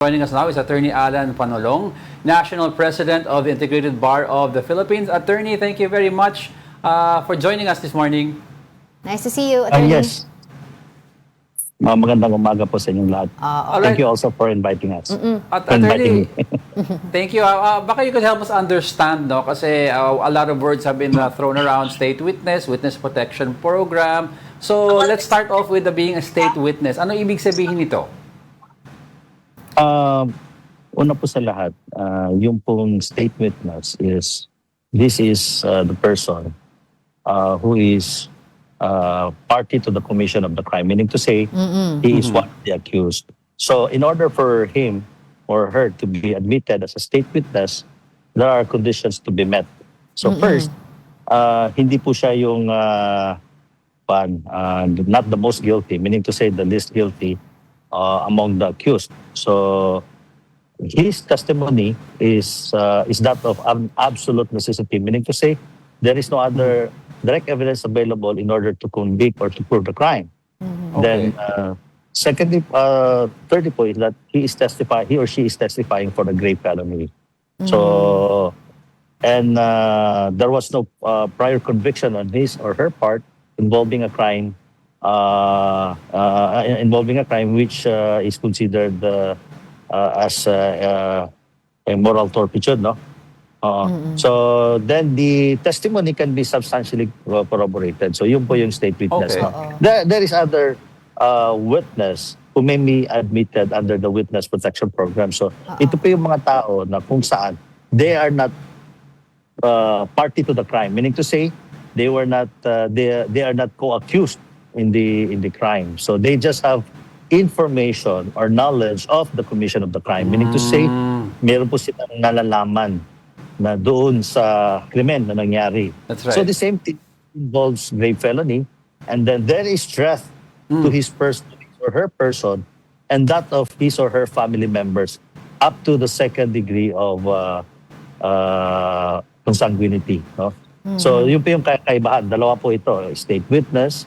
Joining us now is Attorney Alan Panolong, National President of the Integrated Bar of the Philippines. Attorney, thank you very much for joining us this morning. Nice to see you, Attorney. Yes. Magandang umaga po sa inyong lahat. Thank you also for inviting us. Attorney, thank you. Baka you could help us understand, no? Kasi a lot of words have been thrown around: state witness, witness protection program. So let's start off with being a state witness. Ano ibig sabihin nito? Una po sa lahat, yung pong state witness is, this is the person who is party to the commission of the crime, meaning to say, he is one of the accused. So in order for him or her to be admitted as a state witness, there are conditions to be met. So first, hindi po siya yung not the most guilty, meaning to say the least guilty among the accused. So his testimony is that of absolute necessity, meaning to say there is no other direct evidence available in order to convict or to prove the crime. Then secondly, thirdly po is that he or she is testifying for the grave felony. So and there was no prior conviction on his or her part involving a crime which is considered as a moral turpitude, no? So then the testimony can be substantially corroborated. So yun po yung state witness. Okay. No? There is other witness who may be admitted under the witness protection program. So ito po yung mga tao na kung saan they are not party to the crime, meaning to say they are not co-accused in the crime. So they just have information or knowledge of the commission of the crime, meaning to say meron po silang nalalaman na doon sa krimen na nangyari. That's right. So the same thing involves grave felony, and then there is threat to his person or her person and that of his or her family members up to the second degree of consanguinity, no? So yun po yung kakaibahan. Dalawa po ito, state witness,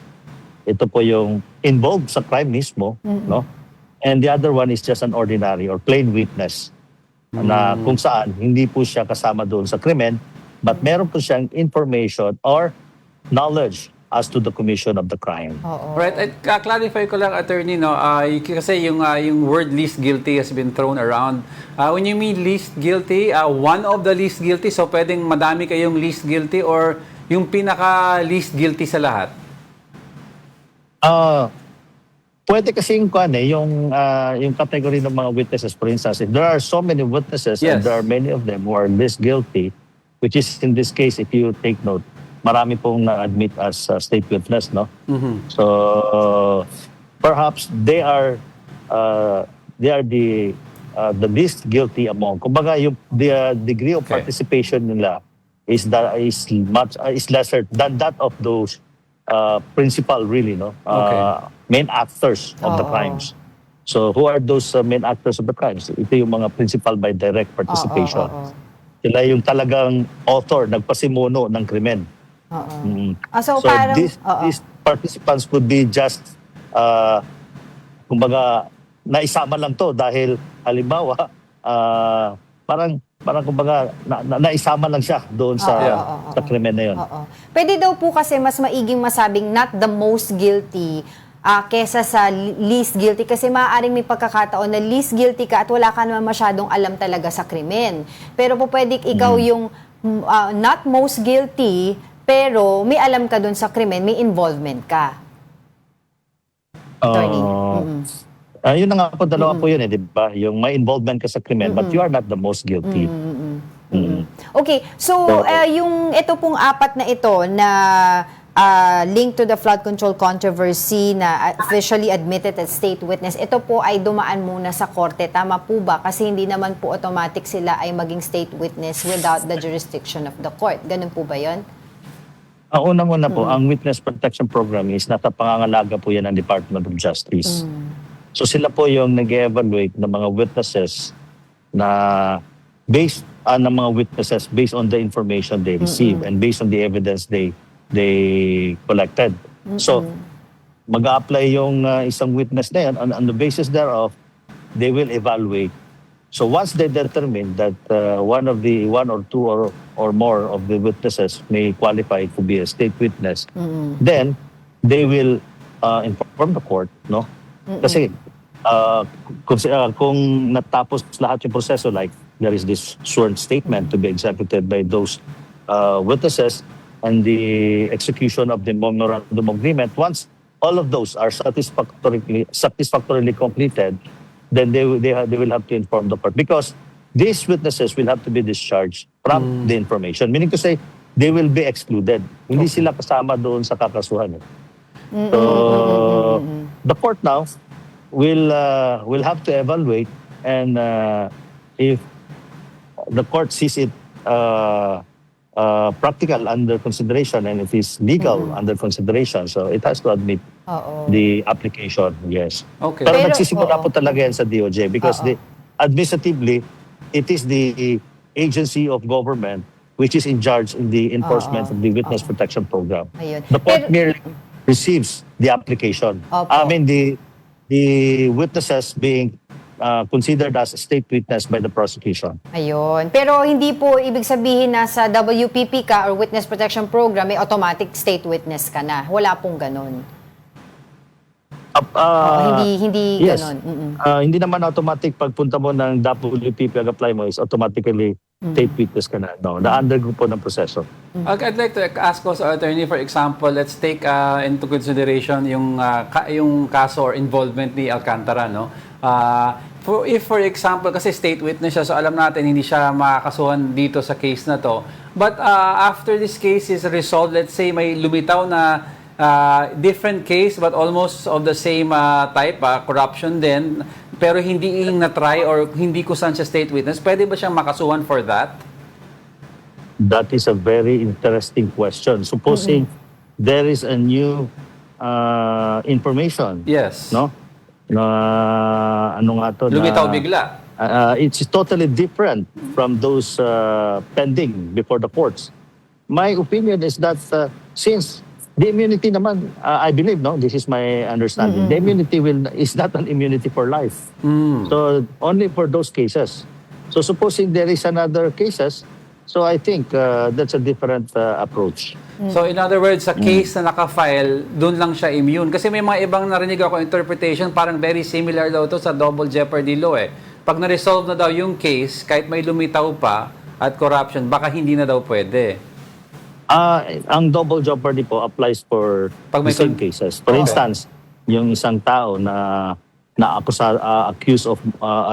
ito po yung involved sa crime mismo, no? And the other one is just an ordinary or plain witness na kung saan hindi po siya kasama doon sa krimen, but meron po siyang information or knowledge as to the commission of the crime. Right. At clarify ko lang, Attorney, no, kasi yung word least guilty has been thrown around. When you mean least guilty, one of the least guilty, so pwedeng madami kayong least guilty or yung pinaka least guilty sa lahat? Pwede kasing yung category ng mga witnesses, for instance, if there are so many witnesses and there are many of them who are least guilty, which is in this case, if you take note, marami pong na-admit as state witness, no? So perhaps they are the least guilty among. Kumbaga, the degree of participation nila is lesser than that of those principal, really, no? Main actors of the crimes. So who are those main actors of the crimes? Ito yung mga principal by direct participation. Sila yung talagang author, nagpasimuno ng krimen. So parang, these participants could be just, kumbaga, naisama lang to dahil halimbawa, parang kumbaga, naisama lang siya doon sa krimen na yun. Pwede daw po kasi mas maiging masabing not the most guilty kesa sa least guilty, kasi maaaring may pagkakataon na least guilty ka at wala ka naman masyadong alam talaga sa krimen. Pero po pwede ikaw yung not most guilty, pero may alam ka doon sa krimen, may involvement ka. Attorney. Yun na nga po, dalawa po yun di ba? Yung may involvement ka sa krimen, but you are not the most guilty. Okay, so yung ito pong apat na ito na linked to the flood control controversy na officially admitted as state witness, ito po ay dumaan muna sa korte. Tama po ba? Kasi hindi naman po automatic sila ay maging state witness without the jurisdiction of the court. Ganun po ba yun? Unang-una po, ang witness protection program is nasa pangangalaga po yan ng Department of Justice. So sila po yung nag-evaluate ng mga witnesses na based on the information they receive and based on the evidence they collected. So mag-a-apply yung isang witness na yan on the basis thereof, they will evaluate So once they determine that one or two or more of the witnesses may qualify to be a state witness, then they will inform the court, no? Kasi kung natapos lahat yung proseso, like there is this sworn statement to be executed by those witnesses and the execution of the memorandum of agreement, once all of those are satisfactorily completed, then they will have to inform the court, because these witnesses will have to be discharged from the information. Meaning to say, they will be excluded. Hindi sila kasama doon sa kakasuhan. So, the court now will have to evaluate, and if the court sees it practical under consideration and it is legal under consideration, so it has to admit the application, yes. Okay. Pero Pero, nagsisimula oo. po talaga yan sa DOJ because administratively, it is the agency of government which is in charge in the enforcement of the Witness Protection Program. Ayun. The court Pero- merely receives the application. Opo. I mean, the witnesses being considered as a state witness by the prosecution. Ayun. Pero hindi po ibig sabihin na sa WPP ka or Witness Protection Program, may automatic state witness ka na. Wala pong ganun. Hindi Yes. ganun. Hindi naman automatic pagpunta mo ng WPP, pag-apply mo is automatically state witness ka na. No, na-undergo po ng proseso. Okay, I'd like to ask also, attorney, for example, let's take into consideration yung kaso or involvement ni Alcantara, no? If for example, kasi state witness siya, so alam natin hindi siya makakasuhan dito sa case na to. But after this case is resolved, let's say may lumitaw na different case but almost of the same type, corruption din, pero hindi na-try or hindi kusan siya state witness, pwede ba siyang makasuhan for that? That is a very interesting question. Supposing there is a new information, Yes. no? Na ano nga to? Lumitaw na, bigla. It's totally different from those pending before the courts. My opinion is that since the immunity naman, I believe, no, this is my understanding, the immunity is not an immunity for life. So only for those cases. So supposing there is another cases, so I think that's a different approach. So in other words, sa case na naka-file, doon lang siya immune. Kasi may mga ibang narinig ako interpretation, parang very similar daw to sa double jeopardy law eh. Pag na-resolve na daw yung case, kahit may lumitaw pa at corruption, baka hindi na daw pwede. Ang double jeopardy po applies for Pag may the same cases. For instance, yung isang tao na accused of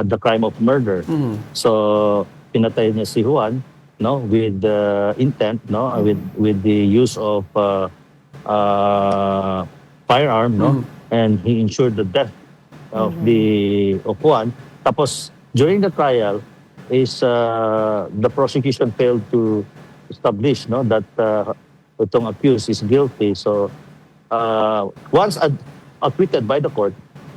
the crime of murder. So pinatay niya si Juan, no, with intent, no, with the use of firearm, no, and he ensured the death of of Juan. Tapos during the trial is the prosecution failed to establish, no, that itong accused is guilty. So once acquitted by the court,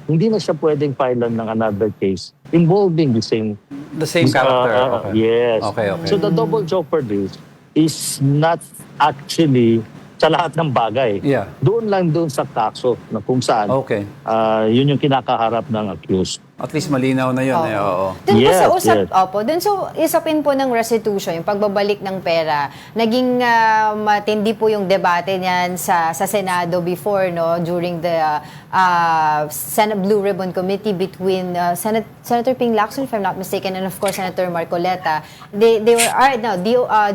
hindi na siya pwedeng filean ng another case involving the same Character. Okay. Yes. Okay. So the double jeopardy is not actually sa lahat ng bagay. Yeah. Doon lang sa kaso na kung saan Okay. yun yung kinakaharap ng accused. At least malinaw na yun. Eh. Oo. Dun po sa Yes, yes. dun sa isapin po ng restitution, yung pagbabalik ng pera, naging matindi po yung debate niyan sa Senado before, no, during the Senate Blue Ribbon Committee between Senator Ping Lacson, if I'm not mistaken, and of course Senator Marcoleta. They were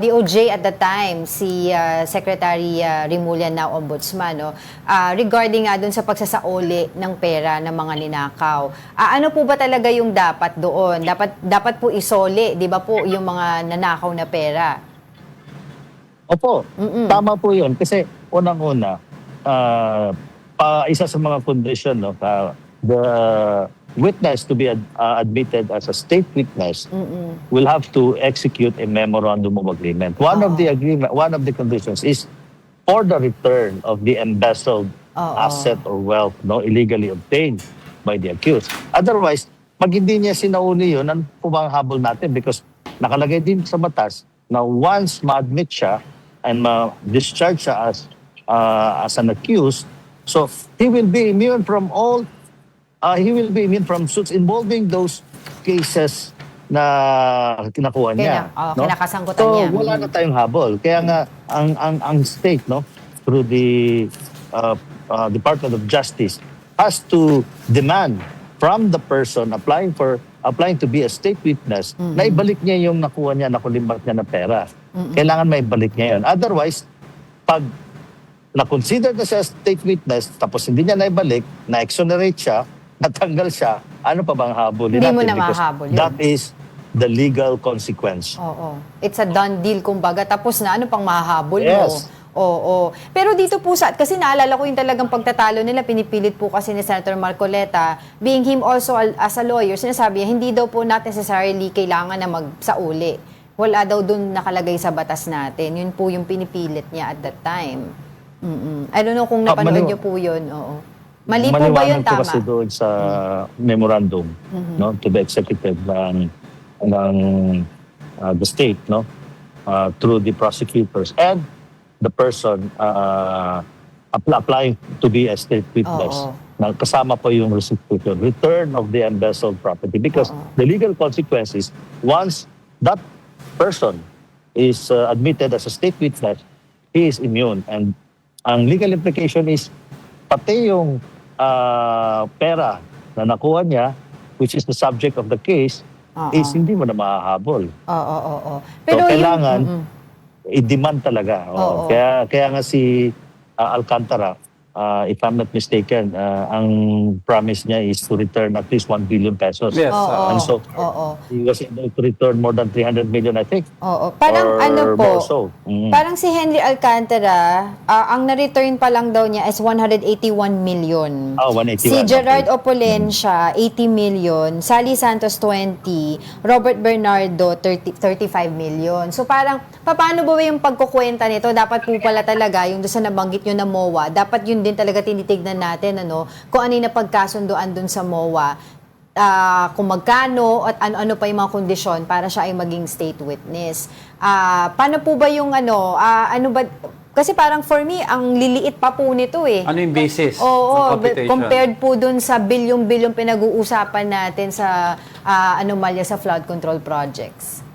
DOJ at the time, si Secretary Remulla, now Ombudsman, no, regarding nga dun sa pagsasaoli ng pera ng mga ninakaw. Ano po ba talaga yung dapat doon? Dapat po isoli, 'di ba po, yung mga nanakaw na pera? Opo, tama po yun. Kasi unang-una, isa sa mga condition, no, the witness to be admitted as a state witness will have to execute a memorandum of agreement. One of the conditions is for the return of the embezzled asset or wealth, no, illegally obtained by the accused. Otherwise, pag hindi niya sinauli yun, ano po bang habol natin? Because nakalagay din sa batas na once ma-admit siya and ma-discharge siya as an accused, so he will be immune from suits involving those cases na kinakuha niya. Kinakasangkutan So, niya. wala na tayong habol. Kaya nga, ang state, no, through the Department of Justice, has to demand from the person applying to be a state witness na ibalik niya yung nakuha niya, nakulimbat niya na pera. Kailangan maibalik niya yun. Otherwise, pag na-consider na siya state witness, tapos hindi niya naibalik, na-exonerate siya, natanggal siya, ano pa bang habulin Hindi natin? mo na Because mahabol yun. that is the legal consequence. Oo. It's a done deal, kumbaga. Tapos na, ano pang mahahabol Yes. mo? Oo. Pero dito po kasi naalala ko yung talagang pagtatalo nila, pinipilit po kasi ni Senator Marcoleta, being him also as a lawyer, sinasabi niya, hindi daw po not necessarily kailangan na magsauli. Wala daw dun nakalagay sa batas natin. Yun po yung pinipilit niya at that time. I don't know kung napanood niyo po yun. Oo. Mali po ba yun? Maliwanag po Tama? kasi doon sa memorandum, no, to the executive ng the state, no, through the prosecutors and the person applying to be a state witness. Oo. Na kasama po yung return of the embezzled property, because the legal consequences, once that person is admitted as a state witness, he is immune, and ang legal implication is pati yung pera na nakuha niya, which is the subject of the case, is hindi mo na mahahabol. Oo. So, kailangan i-demand talaga. Oo. Kaya nga si Alcantara, if I'm not mistaken, ang promise niya is to return at least 1 billion pesos. Yes. And so, Oo. he was able to return more than 300 million, I think. Oo. Parang Or ano po, more so. parang si Henry Alcantara, ang na-return pa lang daw niya is 181 million. 181. Si Gerard okay. Opolensya, 80 million. Sally Santos, 20. Robert Bernardo, 35 million. So parang, paano ba yung pagkukwenta nito? Dapat po pala talaga, yung doon sa nabanggit nyo na MOA, dapat yun din talaga tinitignan natin, kung ano yung napagkasundoan doon sa MOA, kung magkano at ano pa yung mga kondisyon para siya ay maging state witness. Paano po ba yung ano ba, kasi parang for me, ang liliit pa po nito eh. Ano yung basis ng Oo, computation? compared po dun sa bilyong-bilyong pinag-uusapan natin sa anomalya sa flood control projects.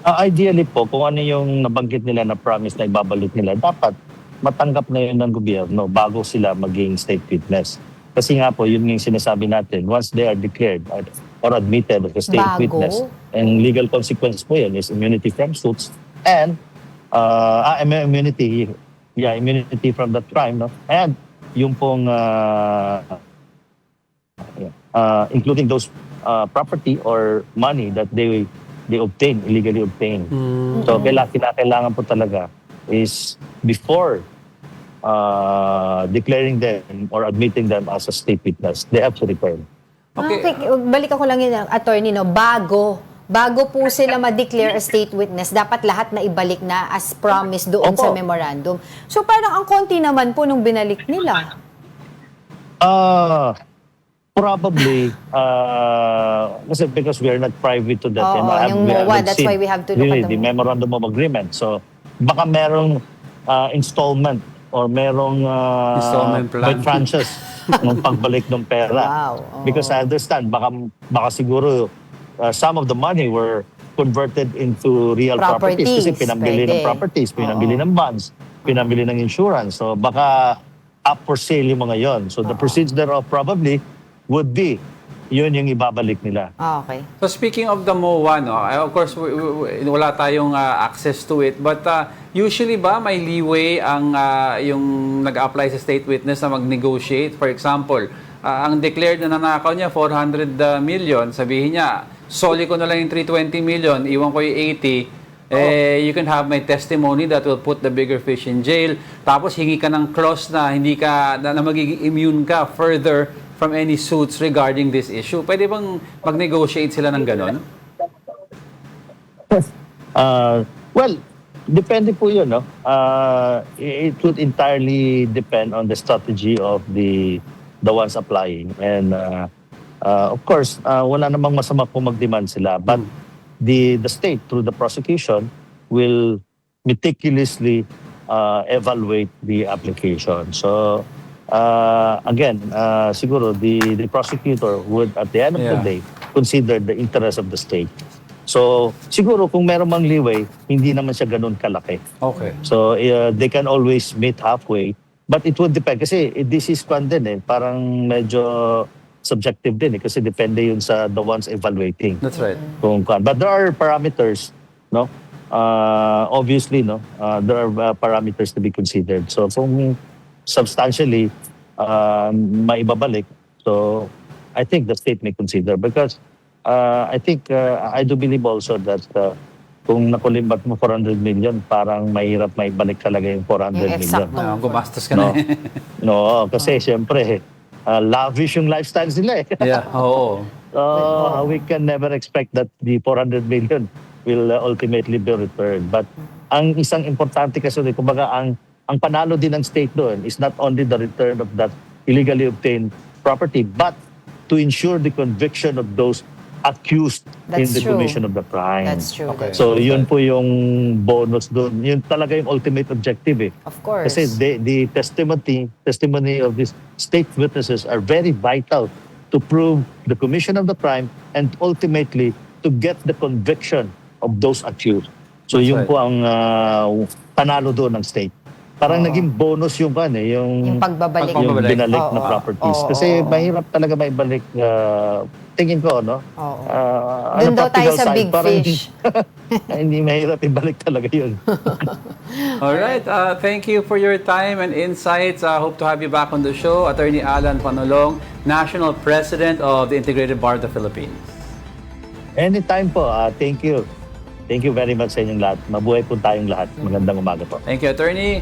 Ideally po, kung ano yung nabanggit nila na promise na ibabalik nila, dapat matanggap na yun ng gobyerno bago sila maging state witness. Kasi nga po, yun yung sinasabi natin, once they are declared or admitted as a state witness, and legal consequence po yun is immunity from suits and immunity from that crime, no? And yung pong including those property or money that they illegally obtained. So kailangan po talaga is before declaring them or admitting them as a state witness, they have to return. Okay. Balik ako lang yun, attorney, bago po sila ma-declare a state witness, dapat lahat na ibalik na as promised doon sa memorandum. So parang ang konti naman po nung binalik nila. Probably, kasi because we are not private to that. Oo, yung MOA, that's why we have to look at the memorandum of agreement. So, baka merong installment or merong Installment plan. by tranches ng pagbalik ng pera. Wow, oo. Because I understand, baka siguro some of the money were converted into real properties. Kasi pinambili ng properties, pinambili ng bonds, pinambili ng insurance. So, baka up for sale yung mga yon. So, the proceeds thereof probably would be yun yung ibabalik nila. Okay. So speaking of the MOA, of course, wala tayong access to it. But usually ba may leeway ang yung nag-apply sa state witness na mag-negotiate? For example, ang declared na nanakaw niya, 400 million. Sabihin niya, soli ko na lang yung 320 million, iwan ko yung 80. You can have my testimony that will put the bigger fish in jail. Tapos hingi ka ng clause na hindi ka na magiging immune ka further from any suits regarding this issue. Pwede bang mag-negotiate sila ng ganon? Well, depende po yun, no? It would entirely depend on the strategy of the ones applying. And of course, wala namang masama kung mag-demand sila. But the state, through the prosecution, will meticulously evaluate the application. So, again, siguro the prosecutor would, at the end of the day, considered the interest of the state. So, siguro kung meron mang leeway, hindi naman siya ganun kalaki. Okay. So, they can always meet halfway. But it would depend. Kasi this is kwan din parang medyo subjective din kasi depende yun sa the ones evaluating. That's right. Kung kwan. But there are parameters, no? Obviously, no? There are parameters to be considered. So, kung substantially maibabalik, so I think the state may consider because I think I do believe also that kung nakulimbat mo 400 million, parang mahirap maibalik talaga yung 400 Yung million. exacto. Gumastos ka No, na. no kasi siyempre, lavish yung lifestyle nila Yeah, oo. We can never expect that the 400 million will ultimately be returned. But ang isang importante kasi, kumbaga, ang panalo din ng state doon is not only the return of that illegally obtained property, but to ensure the conviction of those accused in That's the true. commission of the crime. That's true. Okay. So, yun po yung bonus doon. Yun talaga yung ultimate objective Of course. Kasi the testimony of these state witnesses are very vital to prove the commission of the crime and ultimately to get the conviction of those accused. So That's yun right. po ang panalo doon ng state. Parang naging bonus yung Yung pagbabalik. yung Pagbabalik. binalik na Oo, properties. oo, Kasi oo. mahirap talaga maibalik, tingin ko, no? Oo. on Doon a daw tayo practical sa side, big parang fish. hindi mahirap ibalik talaga yun. All right. Thank you for your time and insights. Hope to have you back on the show. Attorney Alan Panolong, National President of the Integrated Bar of the Philippines. Anytime po. Thank you. Thank you very much sa inyong lahat. Mabuhay po tayong lahat. Magandang umaga po. Thank you, Attorney.